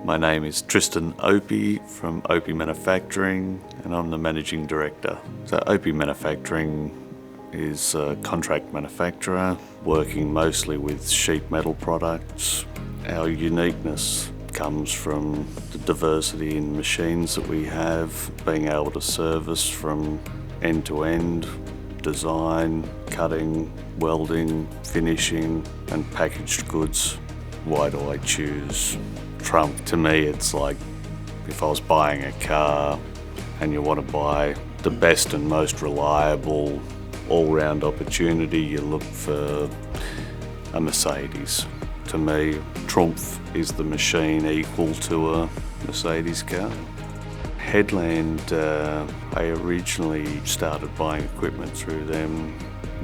My name is Tristan Opie from Opie Manufacturing, and I'm the Managing Director. So Opie Manufacturing is a contract manufacturer working mostly with sheet metal products. Our uniqueness comes from the diversity in machines that we have, being able to service from end to end, design, cutting, welding, finishing and packaged goods. Why do I choose Trump? To me, it's like if I was buying a car and you want to buy the best and most reliable all-round opportunity, you look for a Mercedes. To me, TRUMPF is the machine equal to a Mercedes car. Headland, I originally started buying equipment through them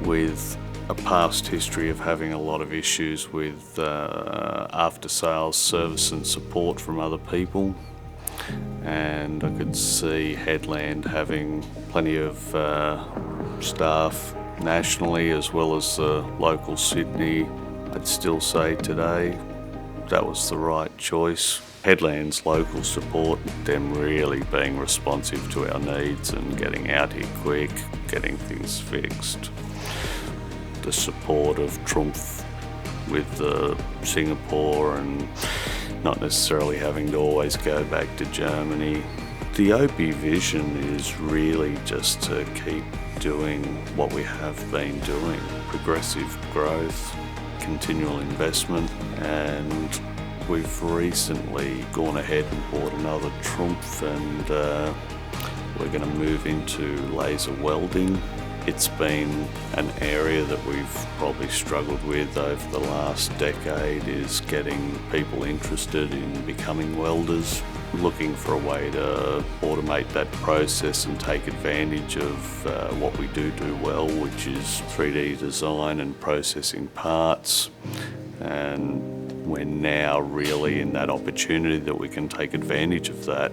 with a past history of having a lot of issues with after-sales service and support from other people, and I could see Headland having plenty of staff nationally as well as local Sydney. I'd still say today that was the right choice. Headland's local support, them really being responsive to our needs and getting out here quick, getting things fixed. The support of TRUMPF with Singapore and not necessarily having to always go back to Germany. The Opie vision is really just to keep doing what we have been doing. Progressive growth, continual investment, and we've recently gone ahead and bought another TRUMPF, and we're going to move into laser welding. It's been an area that we've probably struggled with over the last decade, is getting people interested in becoming welders, looking for a way to automate that process and take advantage of what we do well, which is 3D design and processing parts. And we're now really in that opportunity that we can take advantage of that.